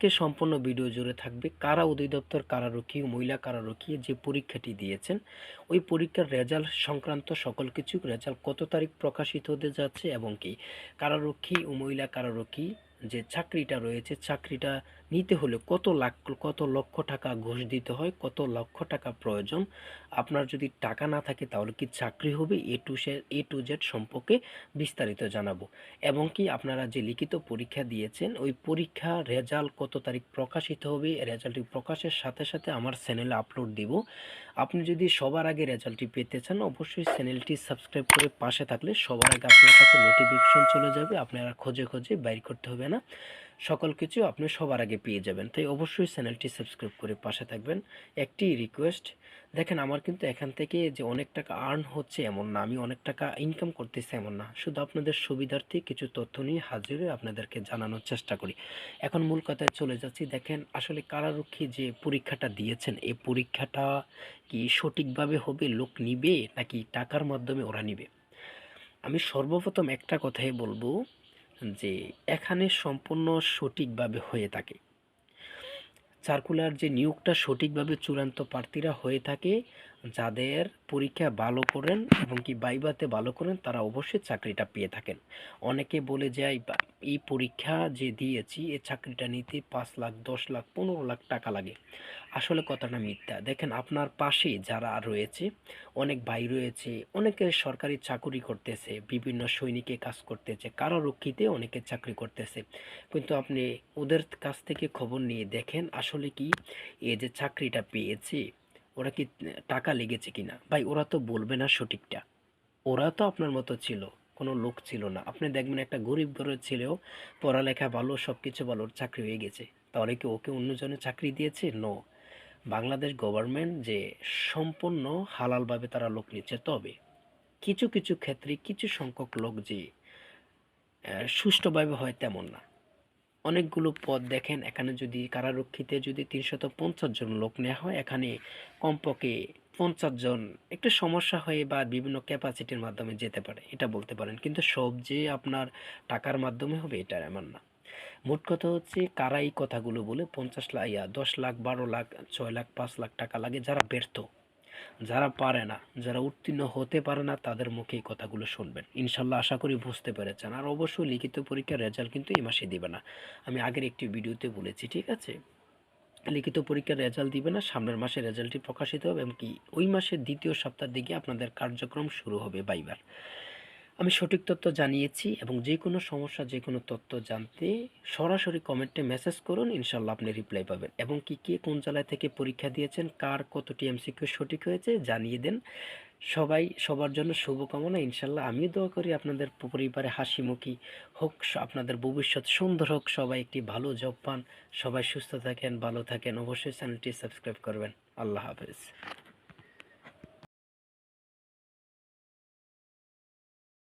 আজকে সম্পূর্ণ ভিডিও জুড়ে থাকবে কারা অধিদপ্তর কারারক্ষী ও মহিলা কারারক্ষী যে পরীক্ষাটি দিয়েছেন ওই পরীক্ষার রেজাল্ট সংক্রান্ত সকল কিছু, রেজাল্ট কত তারিখ প্রকাশিত হতে যাচ্ছে এবং কি কারারক্ষী ও মহিলা কারারক্ষী যে চাকরিটা রয়েছে, চাকরিটা নিতে হলে কত লক্ষ টাকা ঘুষ দিতে হয়, কত লক্ষ টাকা প্রয়োজন, আপনার যদি টাকা না থাকে তাহলে কি চাকরি হবে, A to Z সম্পর্কে বিস্তারিত জানাবো। এবং কি আপনারা যে লিখিত পরীক্ষা দিয়েছেন ওই পরীক্ষা রেজাল্ট কত তারিখ প্রকাশিত হবে, রেজাল্টটি প্রকাশের সাথে সাথে আমার চ্যানেলে আপলোড দিব। আপনি যদি সবার আগে রেজাল্টটি পেতে চান অবশ্যই চ্যানেলটি সাবস্ক্রাইব করে পাশে থাকলে সবার আগে আপনার কাছে নোটিফিকেশন চলে যাবে, আপনারা খোঁজে বাইর করতে হবে না, সকল কিছু আপনি সবার আগে পেয়ে যাবেন। তাই অবশ্যই চ্যানেলটি সাবস্ক্রাইব করে পাশে থাকবেন। একটি রিকোয়েস্ট, দেখেন আমার কিন্তু এখান থেকে যে অনেক টাকা আর্ন হচ্ছে এমন না, আমি অনেক টাকা ইনকাম করতেছি এমন না, শুধু আপনাদের সুবিধার্থে কিছু তথ্য নিয়ে হাজির হয়ে আপনাদেরকে জানানোর চেষ্টা করি। এখন মূল কথায় চলে যাচ্ছি। দেখেন আসলে কারারক্ষী যে পরীক্ষাটা দিয়েছেন এই পরীক্ষাটা কি সঠিকভাবে হবে, লোক নিবে নাকি টাকার মাধ্যমে ওরা নিবে? আমি সর্বপ্রথম একটা কথাই বলবো যে এখানে সম্পূর্ণ সঠিকভাবে হয়ে থাকে, সার্কুলার যে নিয়োগটা সঠিকভাবে চূড়ান্ত প্রার্থীরা হয়ে থাকে, যাদের পরীক্ষা ভালো করেন এবং কি ভাইভাতে ভালো করেন তারা অবশ্যই চাকরিটা পেয়ে থাকেন। অনেকে বলে যায় এই পরীক্ষা যে দিয়েছি এই চাকরিটা নিতে 5 লাখ 10 লাখ 15 লাখ টাকা লাগে, আসলে কথাটা মিথ্যা। দেখেন আপনার পাশে যারা রয়েছে, অনেক ভাই রয়েছে, অনেকে সরকারি চাকরি করতেছে, বিভিন্ন সৈনিকে কাজ করতেছে, কারারক্ষীতে অনেকে চাকরি করতেছে, কিন্তু আপনি ওদের কাছ থেকে খবর নিয়ে দেখেন আসলে কি এই যে চাকরিটা পেয়েছে ওরা কি টাকা লেগেছে কিনা। ভাই ওরা তো বলবে না সঠিকটা, ওরা তো আপনার মতো ছিল, কোনো লোক ছিল না। আপনি দেখবেন একটা গরিব ঘরের ছেলেও পড়ালেখা ভালো, সব কিছু ভালো, ওর চাকরি হয়ে গেছে, তাহলে কি ওকে অন্যজনে চাকরি দিয়েছে? নো। বাংলাদেশ গভর্নমেন্ট যে সম্পূর্ণ হালালভাবে তারা লোক নিচ্ছে, তবে কিছু কিছু ক্ষেত্রে কিছু সংখ্যক লোক যে সুষ্ঠুভাবে হয় তেমন না। অনেকগুলো পদ দেখেন, এখানে যদি কারারক্ষীতে যদি 350 জন লোক নেওয়া হয়, এখানে কমপক্ষে 50 জন একটু সমস্যা হয়ে বা বিভিন্ন ক্যাপাসিটির মাধ্যমে যেতে পারে, এটা বলতে পারেন। কিন্তু সব যে আপনার টাকার মাধ্যমে হবে এটা এমন না। মোট কথা হচ্ছে কারা এই কথাগুলো বলে 50 লাখ 10 লাখ 12 লাখ 6 লাখ 5 লাখ টাকা লাগে, যারা ব্যর্থ, যারা পারে না, যারা উত্তীর্ণ হতে পারে না তাদের মুখে এই কথাগুলো শুনবেন। ইনশাল্লাহ আশা করি বুঝতে পেরেছেন। আর অবশ্যই লিখিত পরীক্ষার রেজাল্ট কিন্তু এই মাসে দিবে না, আমি আগের একটি ভিডিওতে বলেছি, ঠিক আছে? লিখিত পরীক্ষার রেজাল্ট দিবে না, সামনের মাসে রেজাল্টটি প্রকাশিত হবে এবং কি ওই মাসের দ্বিতীয় সপ্তাহের দিকে আপনাদের কার্যক্রম শুরু হবে ভাইবার। আমি সঠিক তথ্য জানিয়েছি এবং যে কোনো সমস্যা যে কোনো তথ্য জানতে সরাসরি কমেন্টে মেসেজ করুন, ইনশাল্লাহ আপনি রিপ্লাই পাবেন। এবং কি কে কোন জেলায় থেকে পরীক্ষা দিয়েছেন, কার কতটি এমসিকিউ সঠিক হয়েছে জানিয়ে দেন। সবাই সবার জন্য শুভকামনা। ইনশাল্লাহ আমিও দোয়া করি আপনাদের পরিবারে হাসিমুখী হোক, আপনাদের ভবিষ্যৎ সুন্দর হোক, সবাই একটি ভালো জব পান, সবাই সুস্থ থাকেন, ভালো থাকেন। অবশ্যই চ্যানেলটি সাবস্ক্রাইব করবেন। আল্লাহ হাফেজ।